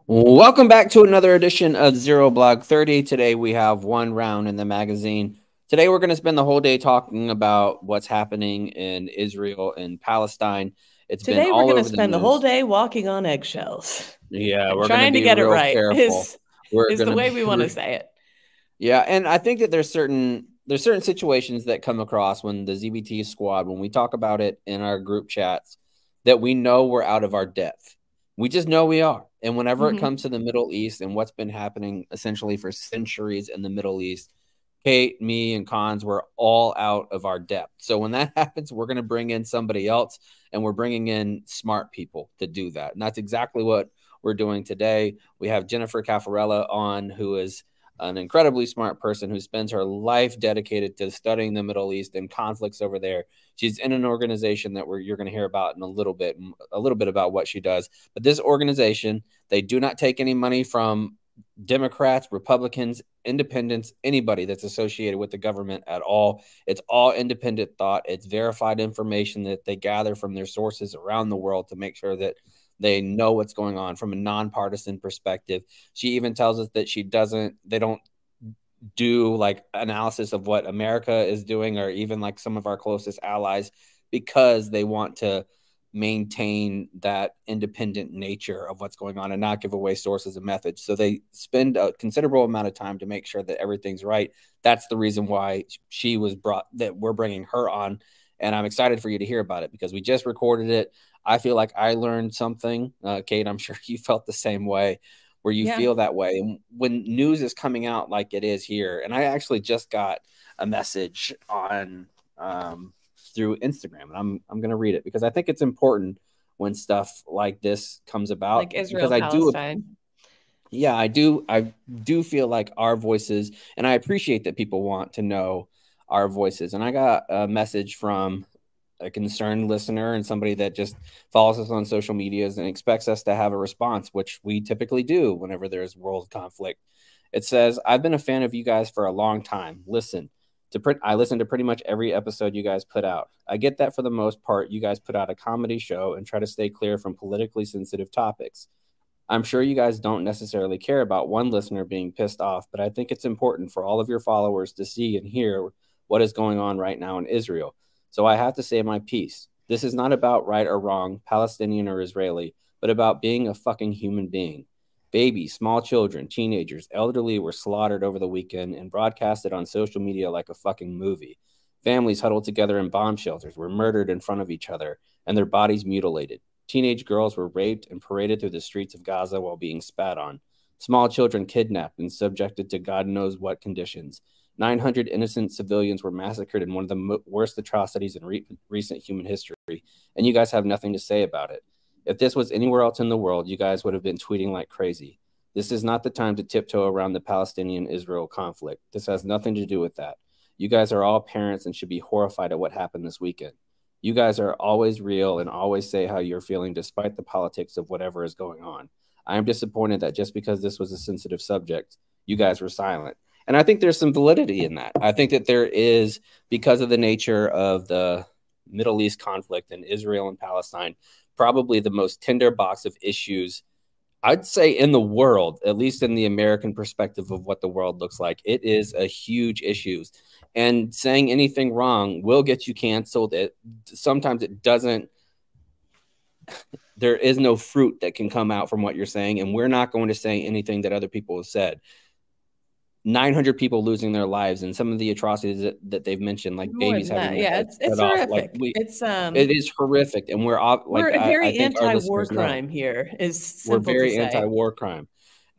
Welcome back to another edition of Zero Blog 30. Today we have one round in the magazine. Today we're going to spend the whole day talking about what's happening in Israel and Palestine. It's been Today we're all going to over the spend the whole news. day walking on eggshells Yeah, and we're going to trying to be get it real right careful. is We're is going the to way be we want to say it. Yeah, and I think that there's certain situations that come across when the ZBT squad, when we talk about it in our group chats, that we know we're out of our depth. We just know we are. And whenever it Mhm. comes to the Middle East and what's been happening essentially for centuries in the Middle East, Kate, me, and Cons, we're all out of our depth. So when that happens, we're going to bring in somebody else, and we're bringing in smart people to do that. And that's exactly what we're doing today. We have Jennifer Caffarella on, who is an incredibly smart person who spends her life dedicated to studying the Middle East and conflicts over there. She's in an organization that you're going to hear about in a little bit about what she does. But this organization, they do not take any money from Democrats, Republicans, independents, anybody that's associated with the government at all. It's all independent thought. It's verified information that they gather from their sources around the world to make sure that they know what's going on from a nonpartisan perspective. She even tells us that they don't do like analysis of what America is doing or even like some of our closest allies because they want to maintain that independent nature of what's going on and not give away sources and methods. So they spend a considerable amount of time to make sure that everything's right. That's the reason why she was brought, that we're bringing her on. And I'm excited for you to hear about it because we just recorded it. I feel like I learned something. Kate, I'm sure you felt the same way, where you Yeah. feel that way. And when news is coming out like it is here, and I actually just got a message on through Instagram, and I'm going to read it because I think it's important when stuff like this comes about Like Israel, because I do Palestine. yeah, I do feel like our voices, and I appreciate that people want to know our voices. And I got a message from a concerned listener and somebody that just follows us on social medias and expects us to have a response, which we typically do whenever there's world conflict. It says, "I've been a fan of you guys for a long time. I listen to pretty much every episode you guys put out. I get that for the most part, you guys put out a comedy show and try to stay clear from politically sensitive topics. I'm sure you guys don't necessarily care about one listener being pissed off, but I think it's important for all of your followers to see and hear what is going on right now in Israel. So I have to say my piece. This is not about right or wrong, Palestinian or Israeli, but about being a fucking human being. Babies, small children, teenagers, elderly were slaughtered over the weekend and broadcasted on social media like a fucking movie. Families huddled together in bomb shelters were murdered in front of each other and their bodies mutilated. Teenage girls were raped and paraded through the streets of Gaza while being spat on. Small children kidnapped and subjected to God knows what conditions. 900 innocent civilians were massacred in one of the worst atrocities in recent human history, and you guys have nothing to say about it. If this was anywhere else in the world, you guys would have been tweeting like crazy. This is not the time to tiptoe around the Palestinian-Israel conflict. This has nothing to do with that. You guys are all parents and should be horrified at what happened this weekend. You guys are always real and always say how you're feeling despite the politics of whatever is going on. I am disappointed that just because this was a sensitive subject, you guys were silent." And I think there's some validity in that. I think that there is, because of the nature of the Middle East conflict and Israel and Palestine, probably the most tinderbox of issues, I'd say, in the world, at least in the American perspective of what the world looks like. It is a huge issue. And saying anything wrong will get you canceled. Sometimes it doesn't. There is no fruit that can come out from what you're saying, and we're not going to say anything that other people have said. 900 people losing their lives and some of the atrocities that they've mentioned, like More babies than having that. their Yeah, heads it's cut off. Like horrific. it is horrific. And We're a I very think our anti-war listeners know crime here, is we're simple to very say. anti-war crime.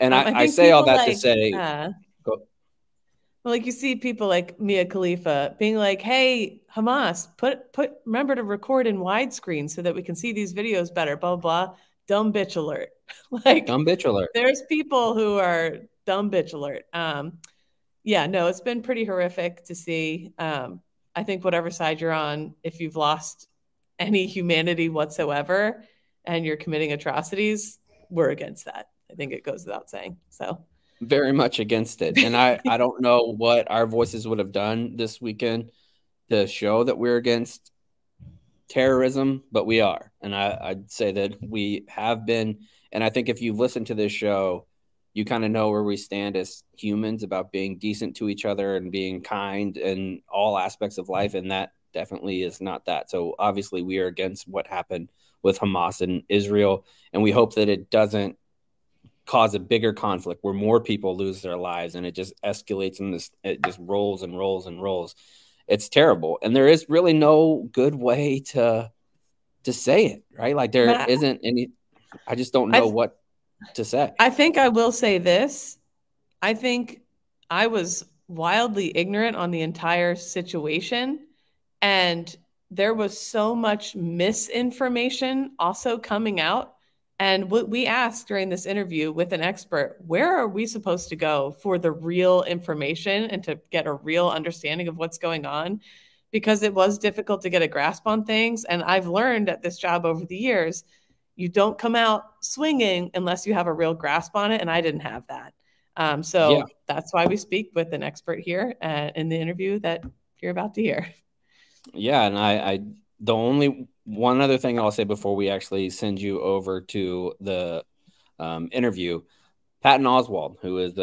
And I I think say all people that to say, well, like you see people like Mia Khalifa being like, "Hey, Hamas, remember to record in widescreen so that we can see these videos better." Blah blah. Blah. Dumb bitch alert. Like, dumb bitch alert. there's people who are dumb bitch alert. Yeah, no, it's been pretty horrific to see. I think whatever side you're on, if you've lost any humanity whatsoever and you're committing atrocities, we're against that. I think it goes without saying. So Very much against it. And I don't know what our voices would have done this weekend to show that we're against terrorism, but we are. And I'd say that we have been. And I think if you've listened to this show, you kind of know where we stand as humans about being decent to each other and being kind in all aspects of life. And that definitely is not that. So obviously, we are against what happened with Hamas and Israel. And we hope that it doesn't cause a bigger conflict where more people lose their lives and it just escalates and this it just rolls and rolls and rolls. It's terrible. And there is really no good way to say it, right? Like there Matt, isn't any. I just don't know I what to say. I think I will say this. I think I was wildly ignorant on the entire situation. And there was so much misinformation also coming out. And what we asked during this interview with an expert, where are we supposed to go for the real information and to get a real understanding of what's going on? Because it was difficult to get a grasp on things. And I've learned at this job over the years, you don't come out swinging unless you have a real grasp on it. And I didn't have that. Yeah. So that's why we speak with an expert here in the interview that you're about to hear. Yeah. And the only one other thing I'll say before we actually send you over to the interview, Patton Oswalt, who is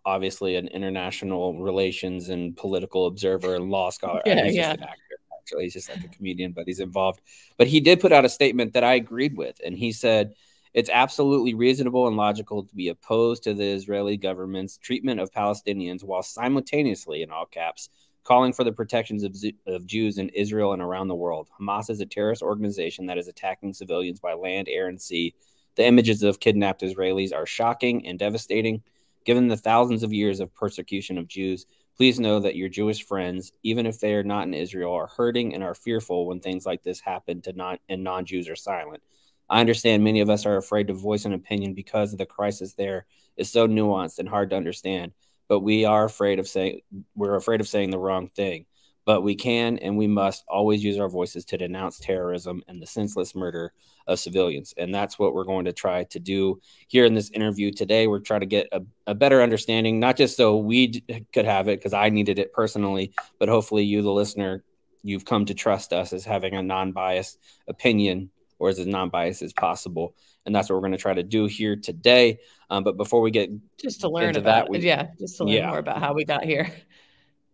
obviously an international relations and political observer and law scholar. Yeah, He's just yeah. an actor. Actually, he's just like a comedian, but he's involved. But he did put out a statement that I agreed with, and he said it's absolutely reasonable and logical to be opposed to the Israeli government's treatment of Palestinians while simultaneously, in all caps, calling for the protections of Jews in Israel and around the world. Hamas is a terrorist organization that is attacking civilians by land, air, and sea. The images of kidnapped Israelis are shocking and devastating. Given the thousands of years of persecution of Jews, please know that your Jewish friends, even if they are not in Israel, are hurting and are fearful when things like this happen to non-Jews are silent. I understand many of us are afraid to voice an opinion because the crisis there is so nuanced and hard to understand, but we're afraid of saying the wrong thing. But we can and we must always use our voices to denounce terrorism and the senseless murder of civilians. And that's what we're going to try to do here in this interview today. We're trying to get a better understanding, not just so we could have it, because I needed it personally, but hopefully you, the listener, you've come to trust us as having a non-biased opinion, or as non-biased as possible. And that's what we're going to try to do here today. But before we get Just to learn into that, about it. Yeah, just to learn yeah, more about how we got here.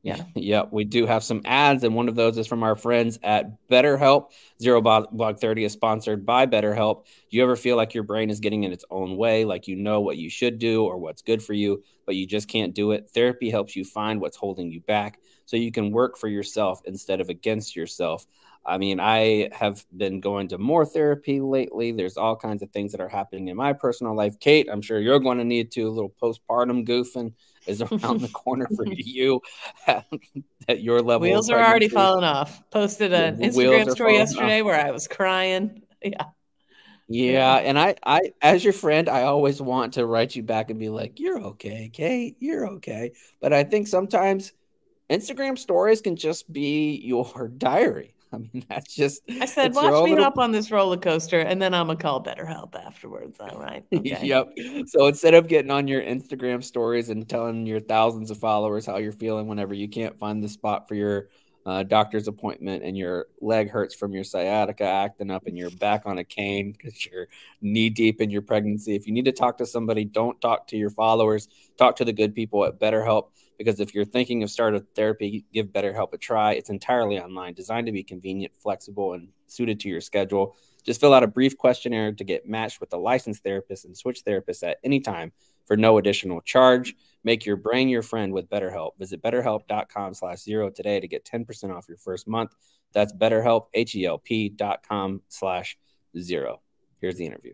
Yeah. yeah, we do have some ads, and one of those is from our friends at BetterHelp. Zero Blog 30 is sponsored by BetterHelp. Do you ever feel like your brain is getting in its own way, like you know what you should do or what's good for you, but you just can't do it? Therapy helps you find what's holding you back so you can work for yourself instead of against yourself. I mean, I have been going to more therapy lately. There's all kinds of things that are happening in my personal life. Kate, I'm sure you're going to need to. A little postpartum goofing is around the corner for you at your level of Wheels are already pregnancy. falling off. Posted The an wheels Instagram are story falling off. yesterday where I was crying. Yeah. Yeah, Yeah. and I, as your friend, I always want to write you back and be like, "You're okay, Kate. You're okay." But I think sometimes Instagram stories can just be your diary. I mean, I said, it's your watch own me little. hop on this roller coaster and then I'm going to call BetterHelp afterwards. All right. Okay. Yep. So instead of getting on your Instagram stories and telling your thousands of followers how you're feeling whenever you can't find the spot for your doctor's appointment and your leg hurts from your sciatica acting up and you're back on a cane because you're knee deep in your pregnancy, if you need to talk to somebody, don't talk to your followers. Talk to the good people at BetterHelp, because if you're thinking of starting therapy, give BetterHelp a try. It's entirely online, designed to be convenient, flexible, and suited to your schedule. Just fill out a brief questionnaire to get matched with a licensed therapist and switch therapists at any time for no additional charge. Make your brain your friend with BetterHelp. Visit betterhelp.com/0 today to get 10% off your first month. That's BetterHelp, HELP.com/0. Here's the interview.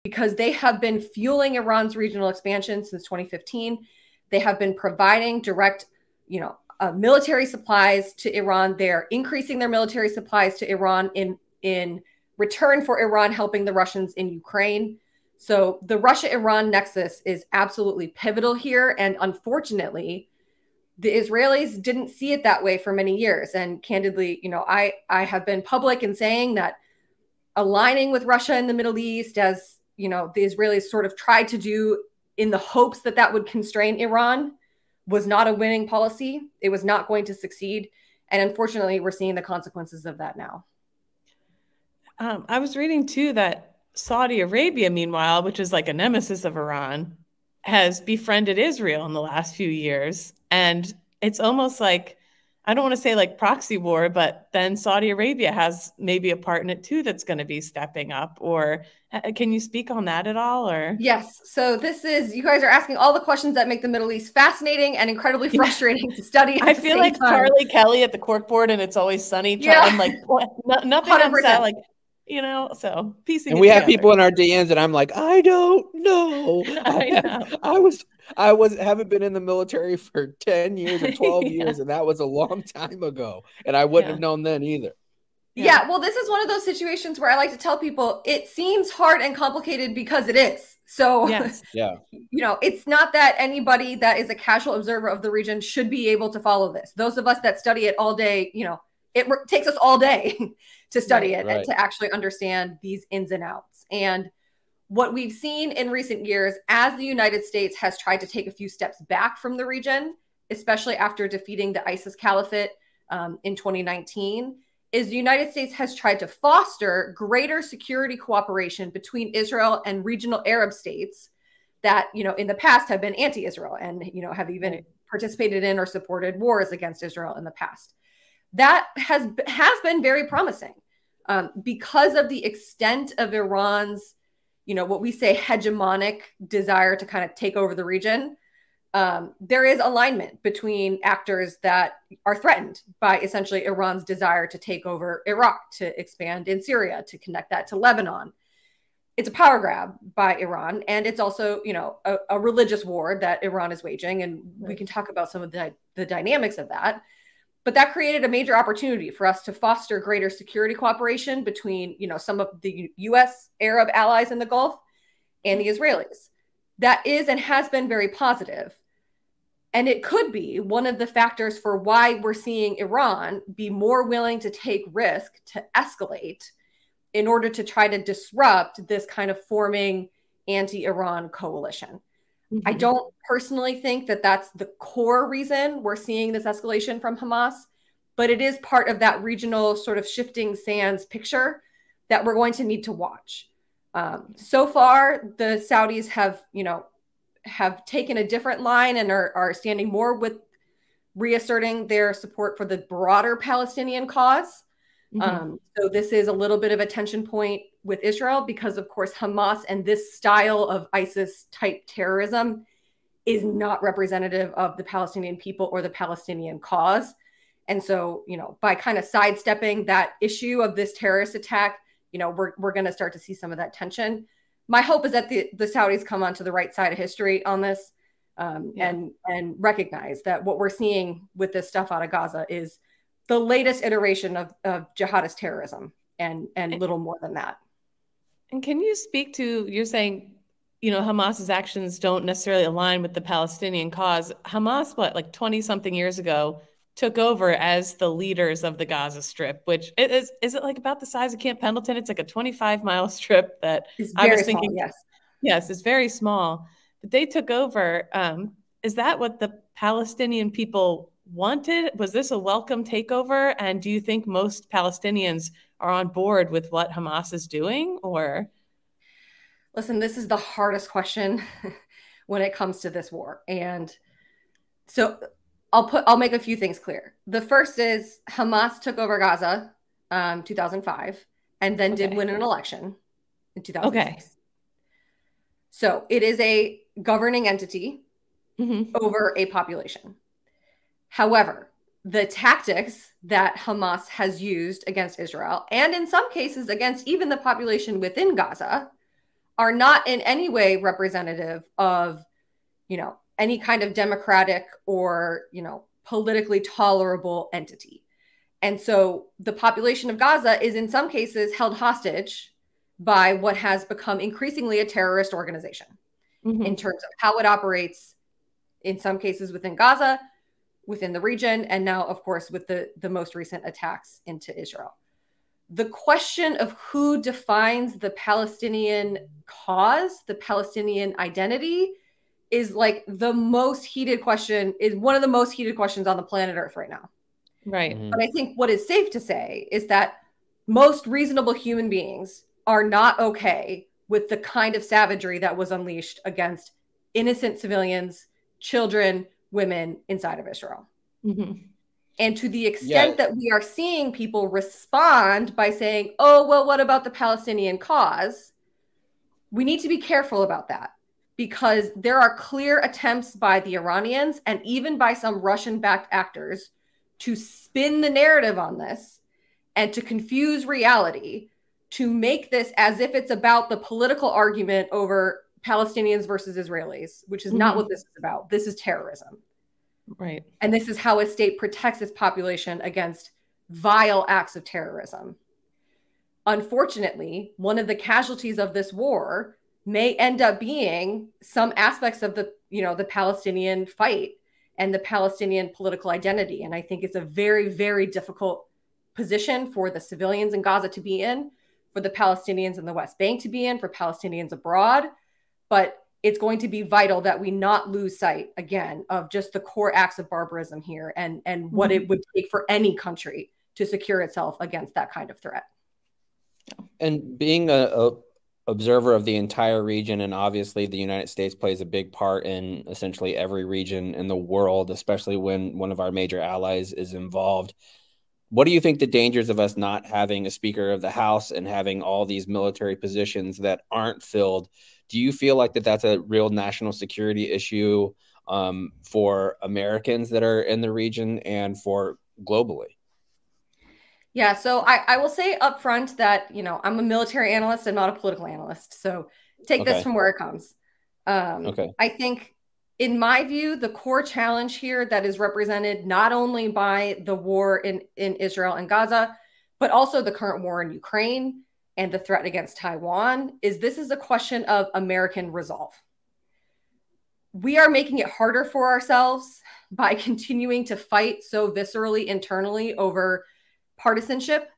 because they have been fueling Iran's regional expansion since 2015. They have been providing direct, military supplies to Iran. They're increasing their military supplies to Iran in return for Iran helping the Russians in Ukraine. So the Russia-Iran nexus is absolutely pivotal here. And unfortunately, the Israelis didn't see it that way for many years. And candidly, I have been public in saying that aligning with Russia in the Middle East, as the Israelis sort of tried to do in the hopes that that would constrain Iran, was not a winning policy. It was not going to succeed. And unfortunately, we're seeing the consequences of that now. I was reading too that Saudi Arabia, meanwhile, which is like a nemesis of Iran, has befriended Israel in the last few years. And it's almost like, I don't want to say like proxy war, but then Saudi Arabia has maybe a part in it too that's going to be stepping up. Or can you speak on that at all? Or yes. So you guys are asking all the questions that make the Middle East fascinating and incredibly frustrating to study. I feel like time. Charlie Kelly at the corkbord and It's Always Sunny. I'm like, nothing 100%. On set, like, so piecing. And we have people in our DMs, and I'm like, I don't know. I haven't been in the military for 10 years or 12 years, and that was a long time ago, and I wouldn't have known then either. Yeah, well, this is one of those situations where I like to tell people it seems hard and complicated because it is. So, it's not that anybody that is a casual observer of the region should be able to follow this. Those of us that study it all day, it takes us all day to study it and to actually understand these ins and outs. And what we've seen in recent years, as the United States has tried to take a few steps back from the region, especially after defeating the ISIS caliphate in 2019, is the United States has tried to foster greater security cooperation between Israel and regional Arab states that, in the past have been anti-Israel and, have even participated in or supported wars against Israel in the past. That has been very promising because of the extent of Iran's, what we say hegemonic desire to kind of take over the region. There is alignment between actors that are threatened by essentially Iran's desire to take over Iraq, to expand in Syria, to connect that to Lebanon. It's a power grab by Iran. And it's also, a religious war that Iran is waging. And we can talk about some of the dynamics of that. But that created a major opportunity for us to foster greater security cooperation between, some of the U.S. Arab allies in the Gulf and the Israelis. That is and has been very positive. And it could be one of the factors for why we're seeing Iran be more willing to take risk to escalate in order to try to disrupt this kind of forming anti-Iran coalition. I don't personally think that that's the core reason we're seeing this escalation from Hamas, but it is part of that regional sort of shifting sands picture that we're going to need to watch. So far, the Saudis have taken a different line and are standing more with reasserting their support for the broader Palestinian cause. So this is a little bit of a tension point with Israel because, of course, Hamas and this style of ISIS-type terrorism is not representative of the Palestinian people or the Palestinian cause. And so, by kind of sidestepping that issue of this terrorist attack, we're going to start to see some of that tension. My hope is that the Saudis come onto the right side of history on this and recognize that what we're seeing with this stuff out of Gaza is the latest iteration of jihadist terrorism and little more than that. And can you speak to, you're saying, Hamas's actions don't necessarily align with the Palestinian cause. Hamas, like 20 something years ago, took over as the leaders of the Gaza Strip, which is it like about the size of Camp Pendleton? It's like a 25-mile strip that I was thinking, small, yes, it's very small. But they took over. Is that what the Palestinian people wanted? Was this a welcome takeover? And do you think most Palestinians are on board with what Hamas is doing? Or listen, this is the hardest question when it comes to this war. And so I'll make a few things clear. The first is Hamas took over Gaza 2005 and then did win an election in 2006. So it is a governing entity over a population. However, the tactics that Hamas has used against Israel, and in some cases against even the population within Gaza, are not in any way representative of, you know, any kind of democratic or, you know, politically tolerable entity. And so the population of Gaza is in some cases held hostage by what has become increasingly a terrorist organization in terms of how it operates, in some cases within Gaza, within the region, and now, of course, with the most recent attacks into Israel. The question of who defines the Palestinian cause, the Palestinian identity, is like the most heated question, is one of the most heated questions on the planet Earth right now. Right. But I think what is safe to say is that most reasonable human beings are not okay with the kind of savagery that was unleashed against innocent civilians, children, women inside of Israel. And to the extent that we are seeing people respond by saying, oh, well, what about the Palestinian cause? We need to be careful about that, because there are clear attempts by the Iranians and even by some Russian-backed actors to spin the narrative on this and to confuse reality, to make this as if it's about the political argument over Palestinians versus Israelis, which is not what this is about. This is terrorism. Right. And this is how a state protects its population against vile acts of terrorism. Unfortunately, one of the casualties of this war may end up being some aspects of the, you know, the Palestinian fight and the Palestinian political identity. And I think it's a very, very difficult position for the civilians in Gaza to be in, for the Palestinians in the West Bank to be in, for Palestinians abroad. But it's going to be vital that we not lose sight, again, of just the core acts of barbarism here and what it would take for any country to secure itself against that kind of threat. And being a observer of the entire region, and obviously the United States plays a big part in essentially every region in the world, especially when one of our major allies is involved. What do you think the dangers of us not having a Speaker of the House and having all these military positions that aren't filled? Do you feel like that's a real national security issue for Americans that are in the region and for globally? Yeah, so I will say up front that, you know, I'm a military analyst. I'm not a political analyst. So take this from where it comes. I think, in my view, the core challenge here that is represented not only by the war in Israel and Gaza, but also the current war in Ukraine and the threat against Taiwan, is this is a question of American resolve. We are making it harder for ourselves by continuing to fight so viscerally internally over partisanship.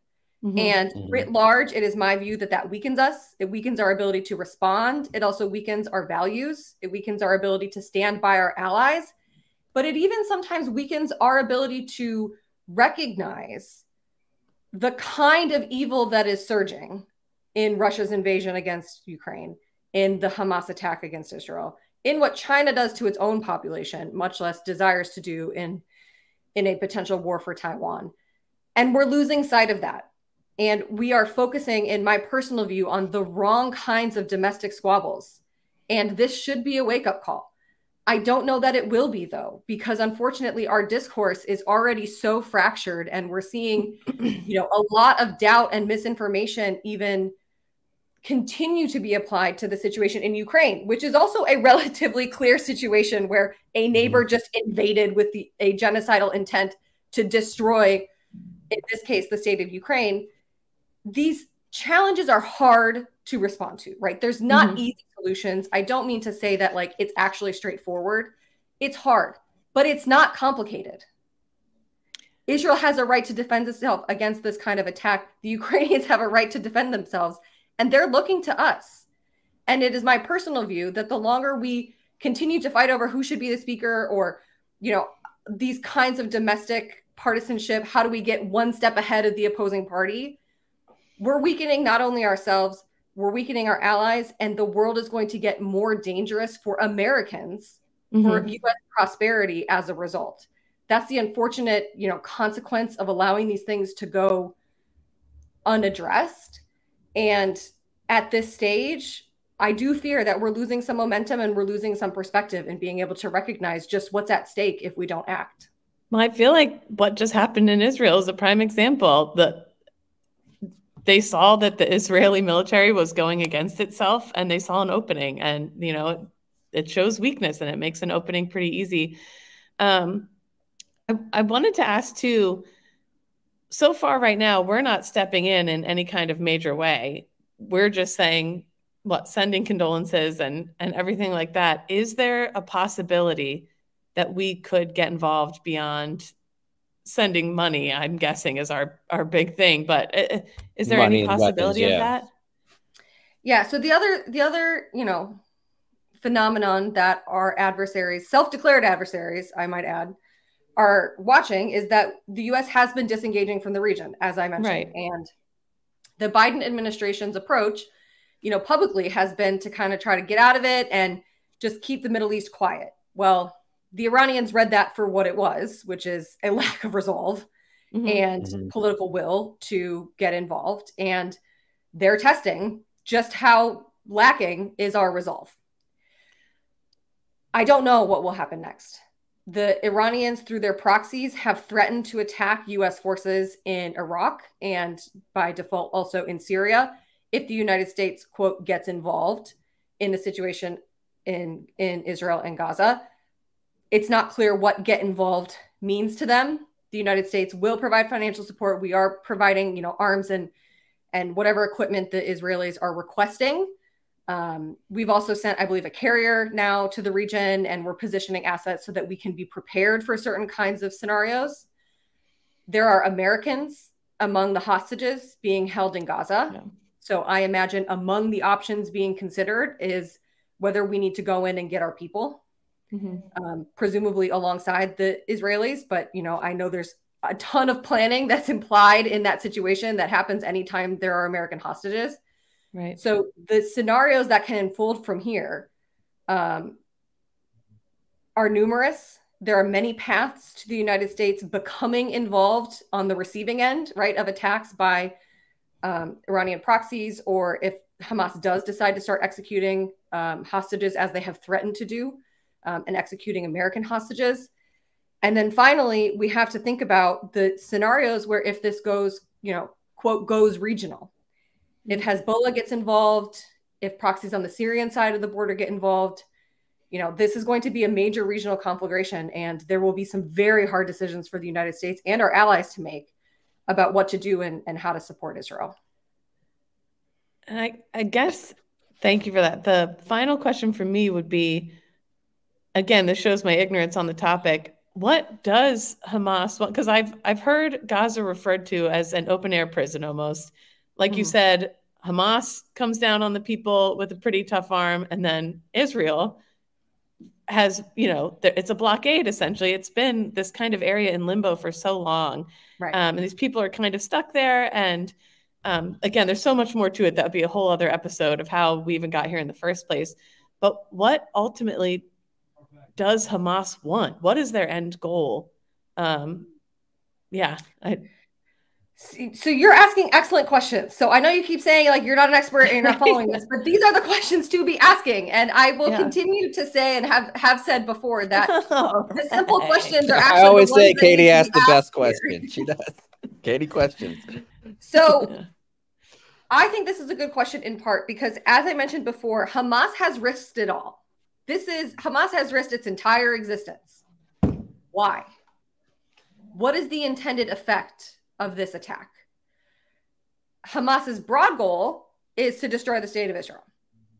And writ large, it is my view that that weakens us. It weakens our ability to respond. It also weakens our values. It weakens our ability to stand by our allies. But it even sometimes weakens our ability to recognize the kind of evil that is surging in Russia's invasion against Ukraine, in the Hamas attack against Israel, in what China does to its own population, much less desires to do in a potential war for Taiwan. And we're losing sight of that. And we are focusing, in my personal view, on the wrong kinds of domestic squabbles. And this should be a wake-up call. I don't know that it will be, though, because unfortunately our discourse is already so fractured, and we're seeing, you know, a lot of doubt and misinformation even continue to be applied to the situation in Ukraine, which is also a relatively clear situation where a neighbor just invaded with a genocidal intent to destroy, in this case, the state of Ukraine. These challenges are hard to respond to, right? There's not easy solutions. I don't mean to say that like it's actually straightforward. It's hard, but it's not complicated. Israel has a right to defend itself against this kind of attack. The Ukrainians have a right to defend themselves, and they're looking to us. And it is my personal view that the longer we continue to fight over who should be the speaker, or, you know, these kinds of domestic partisanship, how do we get one step ahead of the opposing party, we're weakening not only ourselves, we're weakening our allies, and the world is going to get more dangerous for Americans, for U.S. prosperity as a result. That's the unfortunate, you know, consequence of allowing these things to go unaddressed. And at this stage, I do fear that we're losing some momentum and we're losing some perspective in being able to recognize just what's at stake if we don't act. Well, I feel like what just happened in Israel is a prime example. they saw that the Israeli military was going against itself, and they saw an opening, and, you know, it shows weakness and it makes an opening pretty easy. I wanted to ask too, so far right now, we're not stepping in any kind of major way. We're just saying, sending condolences and everything like that. Is there a possibility that we could get involved beyond sending money? I'm guessing is our big thing, but is there any possibility of that? Yeah. So the other, you know, phenomenon that our adversaries, self-declared adversaries, I might add, are watching is that the U.S. has been disengaging from the region, as I mentioned. Right. And the Biden administration's approach, you know, publicly has been to kind of try to get out of it and just keep the Middle East quiet. Well, the Iranians read that for what it was, which is a lack of resolve and political will to get involved. And they're testing just how lacking is our resolve. I don't know what will happen next. The Iranians, through their proxies, have threatened to attack U.S. forces in Iraq and by default also in Syria if the United States, quote, gets involved in the situation in Israel and Gaza. It's not clear what get involved means to them. The United States will provide financial support. We are providing, you know, arms and whatever equipment the Israelis are requesting. We've also sent, I believe, a carrier now to the region, and we're positioning assets so that we can be prepared for certain kinds of scenarios. There are Americans among the hostages being held in Gaza. Yeah. So I imagine among the options being considered is whether we need to go in and get our people, presumably alongside the Israelis. But, you know, I know there's a ton of planning that's implied in that situation that happens anytime there are American hostages. Right. So the scenarios that can unfold from here are numerous. There are many paths to the United States becoming involved on the receiving end, right, of attacks by Iranian proxies, or if Hamas does decide to start executing hostages as they have threatened to do, and executing American hostages. And then finally, we have to think about the scenarios where if this goes, you know, quote, goes regional. If Hezbollah gets involved, if proxies on the Syrian side of the border get involved, you know, this is going to be a major regional conflagration, and there will be some very hard decisions for the United States and our allies to make about what to do and how to support Israel. And I guess, thank you for that. The final question for me would be, again, this shows my ignorance on the topic. What does Hamas want? Because I've heard Gaza referred to as an open air prison almost. Like you said, Hamas comes down on the people with a pretty tough arm, and then Israel has, you know, it's a blockade essentially. It's been this kind of area in limbo for so long. Right. And these people are kind of stuck there. And again, there's so much more to it. That would be a whole other episode of how we even got here in the first place. But what ultimately does Hamas want? What is their end goal? So you're asking excellent questions. So I know you keep saying like you're not an expert and you're not following this, but these are the questions to be asking. And I will continue to say and have said before that the simple questions are actually. I always say Katie asks the best question. She does. Katie questions. So I think this is a good question in part because, as I mentioned before, Hamas has risked it all. Hamas has risked its entire existence. Why? What is the intended effect of this attack? Hamas's broad goal is to destroy the state of Israel,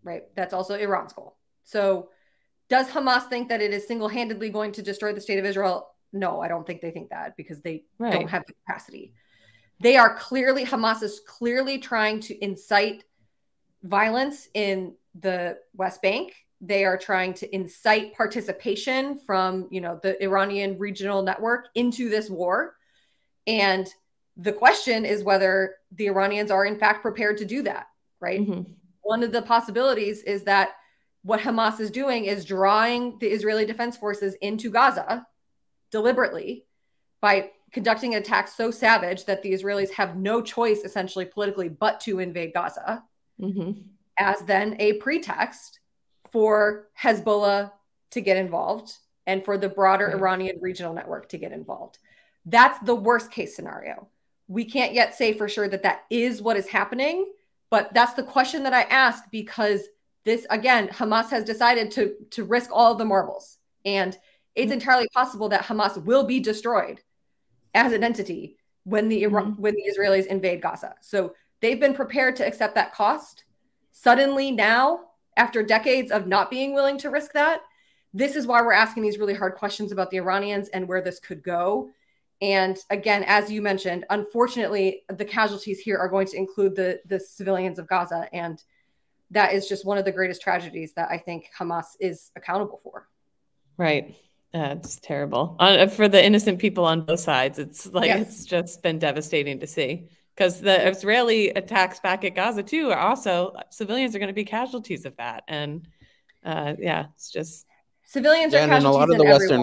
right? That's also Iran's goal. So does Hamas think that it is single-handedly going to destroy the state of Israel? No, I don't think they think that because they don't have the capacity. Hamas is clearly trying to incite violence in the West Bank. They are trying to incite participation from, you know, the Iranian regional network into this war. And the question is whether the Iranians are in fact prepared to do that, right? One of the possibilities is that what Hamas is doing is drawing the Israeli Defense Forces into Gaza deliberately by conducting an attack so savage that the Israelis have no choice, essentially politically, but to invade Gaza, as then a pretext for Hezbollah to get involved and for the broader Iranian regional network to get involved. That's the worst case scenario. We can't yet say for sure that that is what is happening, but that's the question that I ask, because this, again, Hamas has decided to risk all of the marbles. And it's entirely possible that Hamas will be destroyed as an entity when the Israelis invade Gaza. So they've been prepared to accept that cost. Suddenly now, after decades of not being willing to risk that, this is why we're asking these really hard questions about the Iranians and where this could go. And again, as you mentioned, unfortunately, the casualties here are going to include the civilians of Gaza. And that is just one of the greatest tragedies that I think Hamas is accountable for. Right. It's terrible for the innocent people on both sides. It's like, It's just been devastating to see, because the Israeli attacks back at Gaza too are also, civilians are going to be casualties of that. And it's just civilians are casualties. And a lot of the Western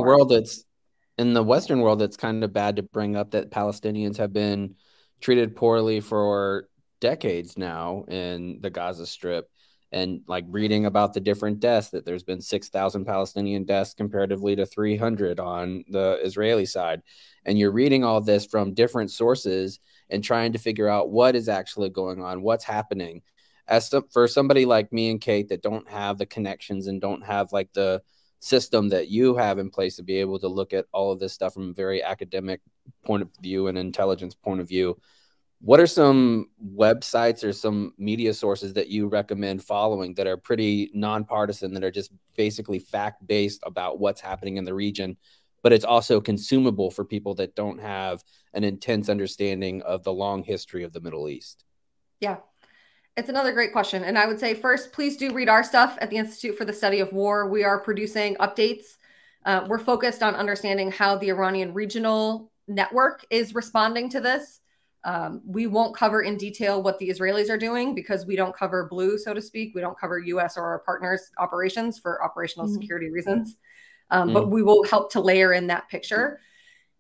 world, it's kind of bad to bring up that Palestinians have been treated poorly for decades now in the Gaza Strip. And like reading about the different deaths, that there's been 6,000 Palestinian deaths comparatively to 300 on the Israeli side. And you're reading all this from different sources and trying to figure out what is actually going on, what's happening. For somebody like me and Kate that don't have the connections and don't have like the system that you have in place to be able to look at all of this stuff from a very academic point of view and intelligence point of view, what are some websites or some media sources that you recommend following that are pretty nonpartisan, that are just basically fact-based about what's happening in the region, but it's also consumable for people that don't have an intense understanding of the long history of the Middle East? Yeah, it's another great question. And I would say first, please do read our stuff at the Institute for the Study of War. We are producing updates. We're focused on understanding how the Iranian regional network is responding to this. We won't cover in detail what the Israelis are doing, because we don't cover blue, so to speak. We don't cover US or our partners' operations for operational security reasons. But we will help to layer in that picture.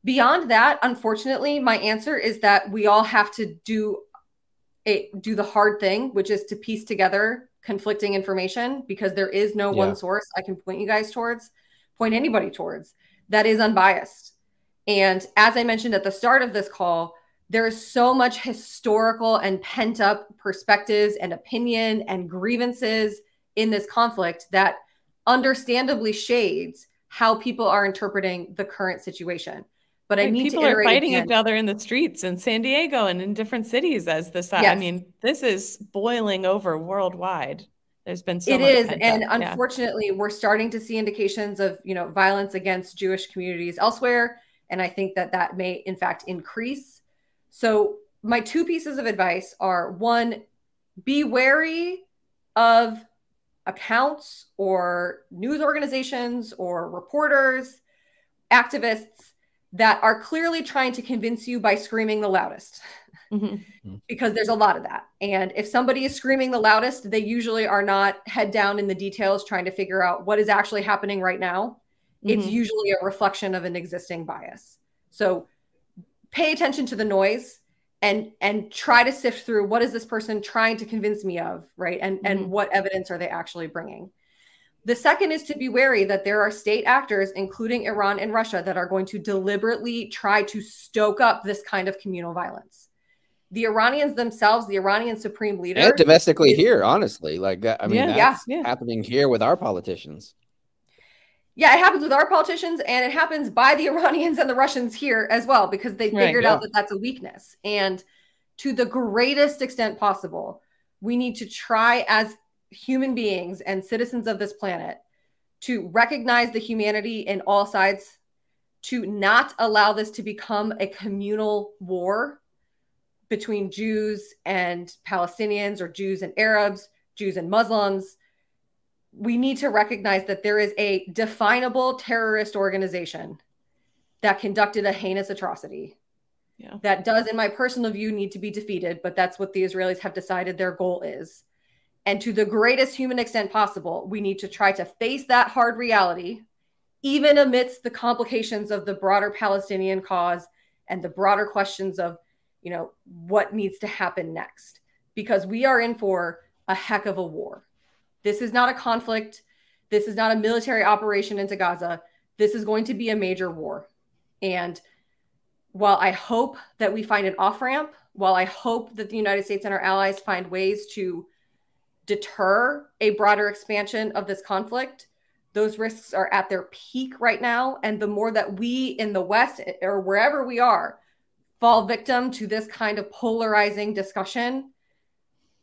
Beyond that, unfortunately, my answer is that we all have to do the hard thing, which is to piece together conflicting information, because there is no one source I can point you guys towards, point anybody towards, that is unbiased. And as I mentioned at the start of this call, there is so much historical and pent up perspectives and opinion and grievances in this conflict that understandably shades how people are interpreting the current situation. But I need people to are fighting each other in the streets in San Diego and in different cities as this. Yes. I mean, this is boiling over worldwide. There's been so much. It is, and unfortunately, we're starting to see indications of violence against Jewish communities elsewhere, and I think that may in fact increase. So my two pieces of advice are: one, be wary of accounts or news organizations or reporters, activists that are clearly trying to convince you by screaming the loudest, because there's a lot of that. And if somebody is screaming the loudest, they usually are not head down in the details trying to figure out what is actually happening right now. It's usually a reflection of an existing bias. So pay attention to the noise and try to sift through, what is this person trying to convince me of, right? And what evidence are they actually bringing? The second is to be wary that there are state actors, including Iran and Russia, that are going to deliberately try to stoke up this kind of communal violence. The Iranians themselves, the Iranian supreme leader, and domestically here, honestly, like that. I mean, that's happening here with our politicians. Yeah, it happens with our politicians, and it happens by the Iranians and the Russians here as well, because they figured out that that's a weakness. And to the greatest extent possible, we need to try as human beings and citizens of this planet to recognize the humanity in all sides, to not allow this to become a communal war between Jews and Palestinians, or Jews and Arabs, Jews and Muslims. We need to recognize that there is a definable terrorist organization that conducted a heinous atrocity. That does, in my personal view, need to be defeated, but that's what the Israelis have decided their goal is. And to the greatest human extent possible, we need to try to face that hard reality, even amidst the complications of the broader Palestinian cause and the broader questions of, what needs to happen next, because we are in for a heck of a war. This is not a conflict. This is not a military operation into Gaza. This is going to be a major war. And while I hope that we find an off-ramp, while I hope that the United States and our allies find ways to deter a broader expansion of this conflict, those risks are at their peak right now. And the more that we in the West or wherever we are fall victim to this kind of polarizing discussion,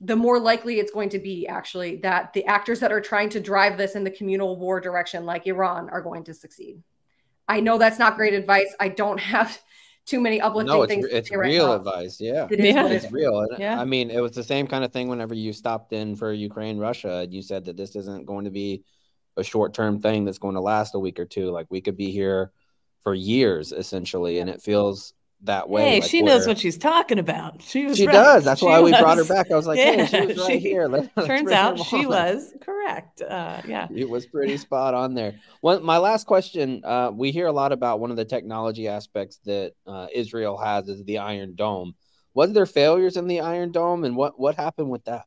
the more likely it's going to be actually that the actors that are trying to drive this in the communal war direction, like Iran, are going to succeed. I know that's not great advice. I don't have too many uplifting things. It's real advice. Yeah. It's real. I mean, it was the same kind of thing whenever you stopped in for Ukraine, Russia. You said that this isn't going to be a short-term thing that's going to last a week or two. Like, we could be here for years, essentially. And it feels that way. Hey, like she knows what she's talking about. She right. does. That's why we brought her back. I was like, hey, she was right here. Turns out she was correct. Yeah. It was pretty spot on there. Well, my last question, we hear a lot about one of the technology aspects that Israel has is the Iron Dome. Was there failures in the Iron Dome, and what happened with that?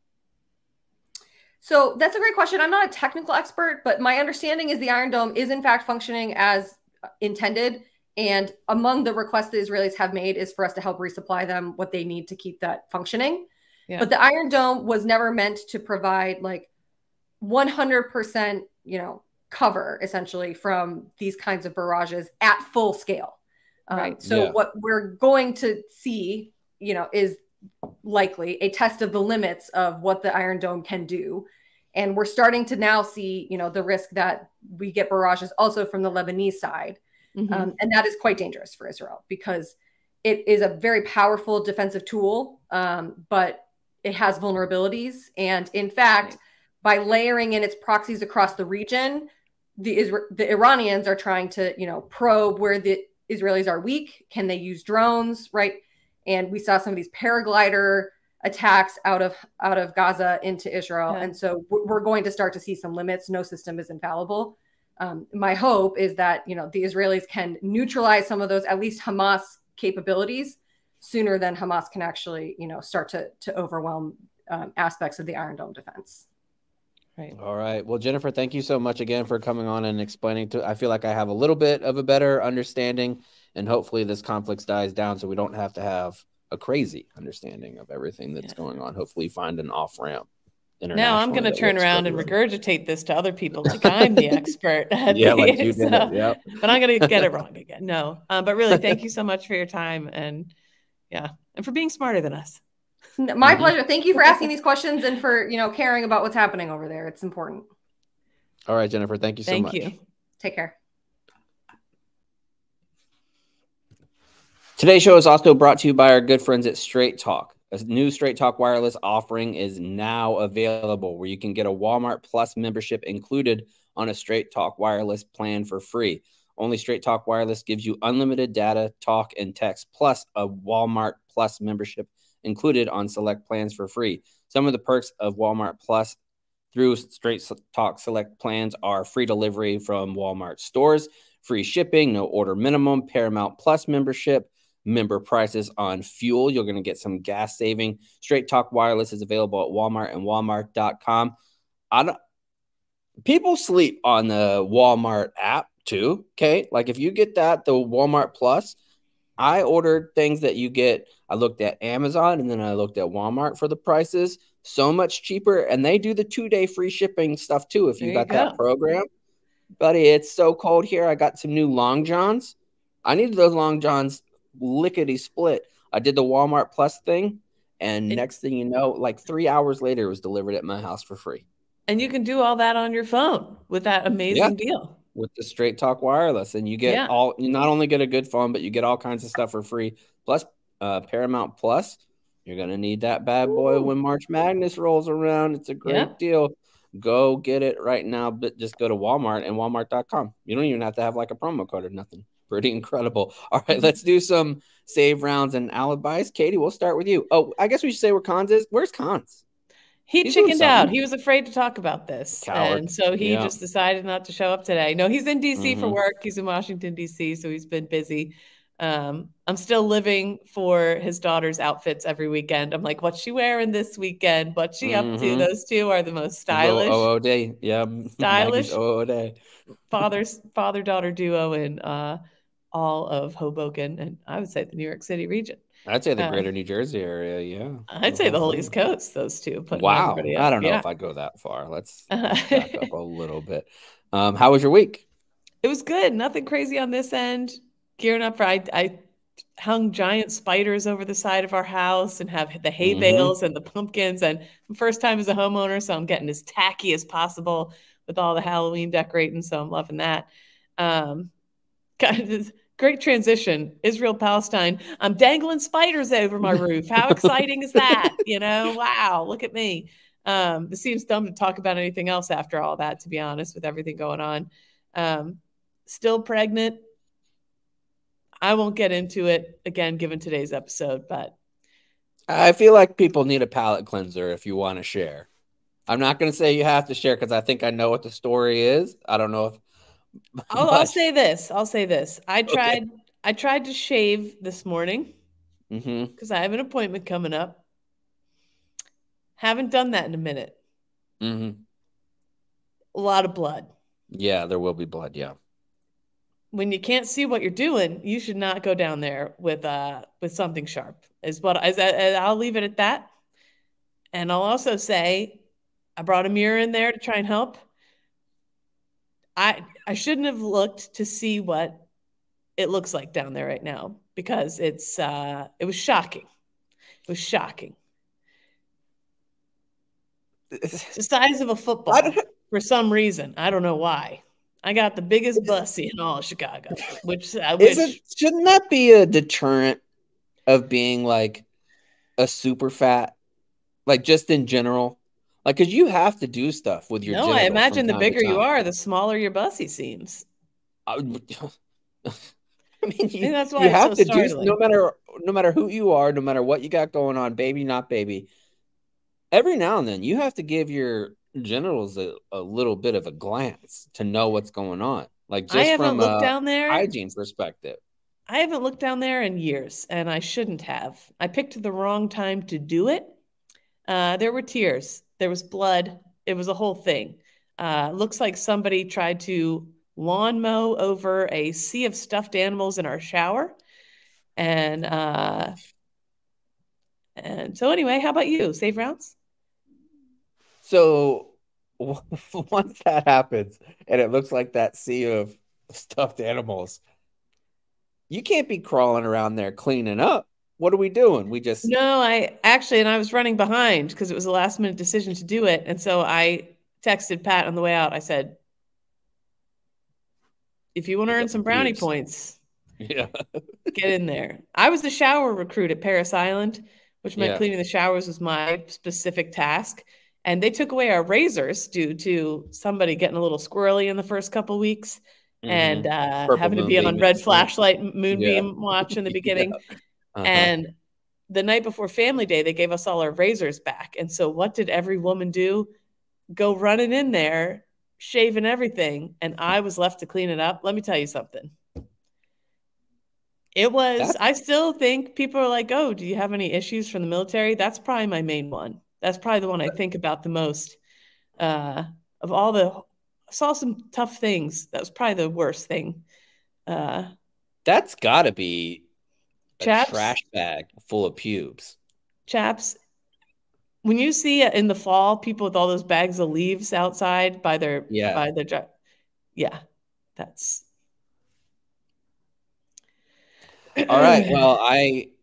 So that's a great question. I'm not a technical expert, but my understanding is the Iron Dome is in fact functioning as intended. And among the requests the Israelis have made is for us to help resupply them what they need to keep that functioning. Yeah. But the Iron Dome was never meant to provide like 100%, cover essentially from these kinds of barrages at full scale. Right. So what we're going to see, is likely a test of the limits of what the Iron Dome can do. And we're starting to now see, the risk that we get barrages also from the Lebanese side. Mm-hmm. And that is quite dangerous for Israel because it is a very powerful defensive tool, but it has vulnerabilities. And in fact, by layering in its proxies across the region, the Iranians are trying to, probe where the Israelis are weak. Can they use drones, right? And we saw some of these paraglider attacks out of Gaza into Israel. Yeah. And so we're going to start to see some limits. No system is infallible. My hope is that, the Israelis can neutralize some of those, at least Hamas capabilities sooner than Hamas can actually, start to overwhelm aspects of the Iron Dome defense. Right. All right. Well, Jennifer, thank you so much again for coming on and explaining I feel like I have a little bit of a better understanding, and hopefully this conflict dies down so we don't have to have a crazy understanding of everything that's going on. Hopefully find an off-ramp. Now I'm going to turn around and regurgitate this to other people like I'm the expert. Like you did it. Yep. But I'm going to get it wrong again. No, but really, thank you so much for your time and for being smarter than us. My pleasure. Thank you for asking these questions and for, caring about what's happening over there. It's important. All right, Jennifer. Thank you so much. Thank you. Take care. Today's show is also brought to you by our good friends at Straight Talk. A new Straight Talk Wireless offering is now available where you can get a Walmart Plus membership included on a Straight Talk Wireless plan for free. Only Straight Talk Wireless gives you unlimited data, talk, and text, plus a Walmart Plus membership included on select plans for free. Some of the perks of Walmart Plus through Straight Talk Select plans are free delivery from Walmart stores, free shipping, no order minimum, Paramount Plus membership, member prices on fuel. You're going to get some gas saving. Straight Talk Wireless is available at Walmart and Walmart.com. People sleep on the Walmart app too. Okay. Like if you get the Walmart Plus, I ordered things that you get. I looked at Amazon and then I looked at Walmart for the prices. So much cheaper. And they do the 2-day free shipping stuff too. If you got that program, buddy, it's so cold here. I got some new Long Johns. I needed those Long Johns lickety split. I did the Walmart Plus thing, and next thing you know, like 3 hours later, it was delivered at my house for free. And you can do all that on your phone with that amazing deal with the Straight Talk Wireless, and you get you not only get a good phone, but you get all kinds of stuff for free. Plus, Paramount Plus, you're gonna need that bad boy when March Madness rolls around. It's a great deal. Go get it right now, but just go to Walmart and Walmart.com. You don't even have to have like a promo code or nothing. Pretty incredible. All right, let's do some save rounds and alibis. Katie, we'll start with you. Oh, I guess we should say where Cons is. Where's Cons? He's chickened out. He was afraid to talk about this. Coward. And so he just decided not to show up today. No, he's in D.C. for work. He's in Washington, D.C., so he's been busy. I'm still living for his daughter's outfits every weekend. I'm like, what's she wearing this weekend? What's she up to? Those two are the most stylish. OO day. Yeah. Stylish. OO day. Father-daughter duo in all of Hoboken, and I would say the New York City region. I'd say the greater New Jersey area, yeah. I'd say the whole East Coast, those two. Wow. I don't know if I'd go that far. Let's back up a little bit. How was your week? It was good. Nothing crazy on this end. Gearing up for, I hung giant spiders over the side of our house and have the hay bales and the pumpkins. And first time as a homeowner, so I'm getting as tacky as possible with all the Halloween decorating. So I'm loving that. Great transition. Israel, Palestine. I'm dangling spiders over my roof. How exciting is that? You know, wow, look at me. It seems dumb to talk about anything else after all that, to be honest, with everything going on. Still pregnant. I won't get into it again, given today's episode, but I feel like people need a palate cleanser if you want to share. I'm not going to say you have to share because I think I know what the story is. I don't know if I'll say this. I tried to shave this morning because I have an appointment coming up. Haven't done that in a minute. A lot of blood. Yeah, there will be blood. Yeah. When you can't see what you're doing, you should not go down there with something sharp. I'll leave it at that. And I'll also say, I brought a mirror in there to try and help. I shouldn't have looked to see what it looks like down there right now because it was shocking. It was shocking. It's the size of a football for some reason. I don't know why. I got the biggest bussy in all of Chicago, shouldn't that be a deterrent of being like a super fat, like just in general? Like, because you have to do stuff with your genitals. I imagine the bigger you are, the smaller your bussy seems. I mean, that's why you have to do no matter who you are, no matter what you got going on, baby, not baby. Every now and then, you have to give your genitals a little bit of a glance to know what's going on. Like just from a hygiene perspective. I haven't looked down there in years, and I shouldn't have. I picked the wrong time to do it. There were tears. There was blood. It was a whole thing. Looks like somebody tried to lawn mow over a sea of stuffed animals in our shower. And so anyway, how about you? Safe rounds? So once that happens and it looks like that sea of stuffed animals, you can't be crawling around there cleaning up. What are we doing? I was running behind because it was a last minute decision to do it. And so I texted Pat on the way out. I said, if you want to earn some brownie points, get in there. I was the shower recruit at Paris Island, which meant cleaning the showers was my specific task. And they took away our razors due to somebody getting a little squirrely in the first couple of weeks and having to be on red flashlight moonbeam watch in the beginning. And the night before Family Day, they gave us all our razors back. And so what did every woman do? Go running in there, shaving everything. And I was left to clean it up. Let me tell you something. I still think people are like, oh, do you have any issues from the military? That's probably my main one. That's probably the one I think about the most. Of all I saw some tough things. That was probably the worst thing. That's got to be a trash bag full of pubes. Chaps, when you see in the fall people with all those bags of leaves outside by their that's all right. Well,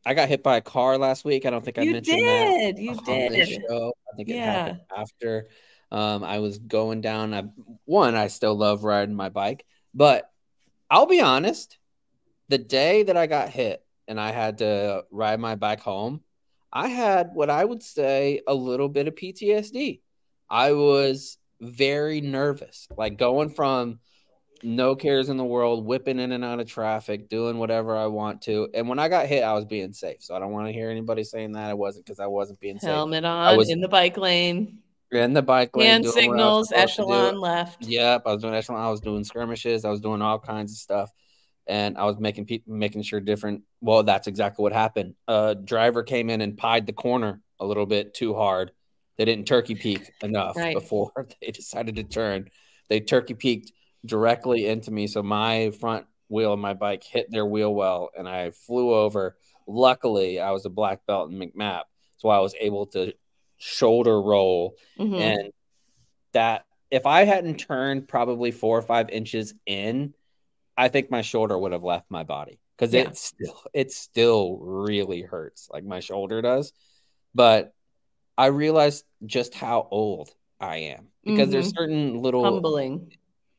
I got hit by a car last week. I don't think I mentioned that. You did. This show. I think it happened after. I was going down. I still love riding my bike, but I'll be honest. The day that I got hit and I had to ride my bike home, I had what I would say a little bit of PTSD. I was very nervous, like going from no cares in the world, whipping in and out of traffic, doing whatever I want to. And when I got hit, I was being safe. So I don't want to hear anybody saying that. I wasn't, because I wasn't being safe. Helmet on, in the bike lane. In the bike lane. Hand signals, echelon left. Yep, I was doing echelon. I was doing skirmishes. I was doing all kinds of stuff. And I was making sure different. Well, that's exactly what happened. A driver came in and pied the corner a little bit too hard. They didn't turkey peek enough before they decided to turn. They turkey peeked directly into me. So my front wheel of my bike hit their wheel well, and I flew over. Luckily, I was a black belt in McMap, so I was able to shoulder roll. And that, if I hadn't turned probably 4 or 5 inches in, I think my shoulder would have left my body, because it still really hurts, like my shoulder does. But I realized just how old I am, because there's certain little humbling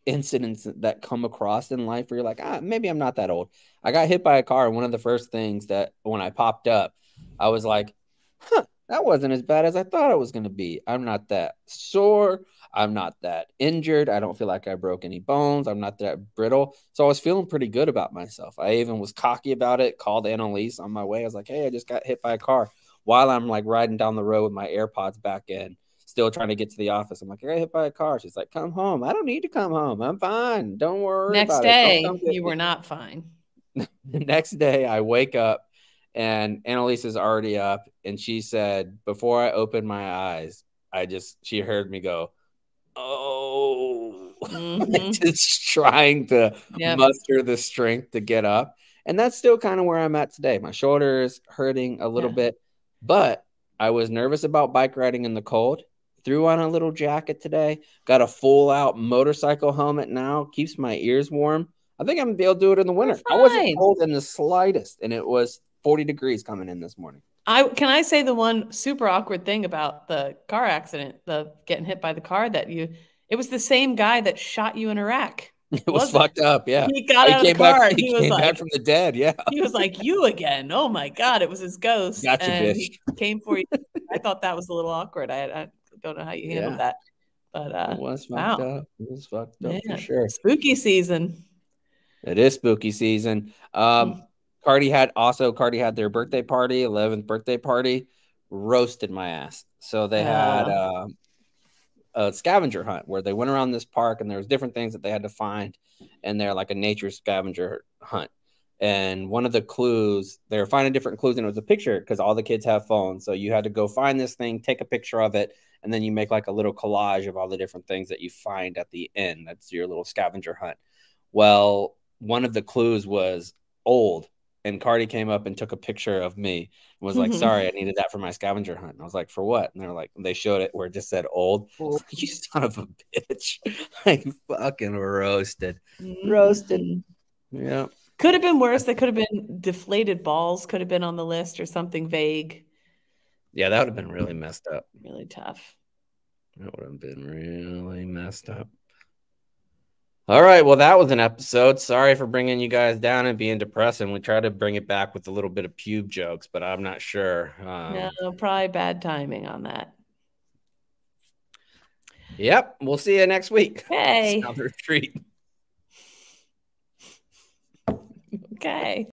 incidents that come across in life where you're like, maybe I'm not that old. I got hit by a car, and one of the first things that when I popped up, I was like, that wasn't as bad as I thought it was going to be. I'm not that sore. I'm not that injured. I don't feel like I broke any bones. I'm not that brittle. So I was feeling pretty good about myself. I even was cocky about it, called Annalise on my way. I was like, hey, I just got hit by a car, while I'm like riding down the road with my AirPods back in, still trying to get to the office. I'm like, I got hit by a car. She's like, come home. I don't need to come home. I'm fine. Don't worry about it. Next day, you were not fine. The next day, I wake up and Annalise is already up. And she said, before I opened my eyes, she heard me go, oh, just trying to muster the strength to get up. And that's still kind of where I'm at today. My shoulder is hurting a little bit, but I was nervous about bike riding in the cold. Threw on a little jacket today. Got a full out motorcycle helmet now. Keeps my ears warm. I think I'm going to be able to do it in the winter. I wasn't cold in the slightest, and it was 40 degrees coming in this morning. Can I say the one super awkward thing about the car accident, the getting hit by the car, it was the same guy that shot you in Iraq. It was fucked up, yeah. He got out of the car. He was back from the dead, yeah. He was like, you again. Oh my God, it was his ghost. Gotcha, and bitch. He came for you. I thought that was a little awkward. I don't know how you handled that. But it was fucked up. It was fucked up for sure. Spooky season. It is spooky season. Cardi had their birthday party, 11th birthday party, roasted my ass. So they had a scavenger hunt where they went around this park, and there was different things that they had to find, and they're like a nature scavenger hunt. And one of the clues, they were finding different clues, and it was a picture, because all the kids have phones. So you had to go find this thing, take a picture of it, and then you make like a little collage of all the different things that you find at the end. That's your little scavenger hunt. Well, one of the clues was old, and Cardi came up and took a picture of me and was like, sorry, I needed that for my scavenger hunt. And I was like, for what? And they're like, they showed it where it just said old. You son of a bitch. Like, fucking roasted. Roasted. Yeah. Could have been worse. They could have been deflated balls, could have been on the list, or something vague. Yeah, that would have been really messed up. Really tough. That would have been really messed up. All right, well, that was an episode. Sorry for bringing you guys down and being depressing. We tried to bring it back with a little bit of pube jokes, but I'm not sure. No, probably bad timing on that. Yep, we'll see you next week. Okay. Another treat. Okay.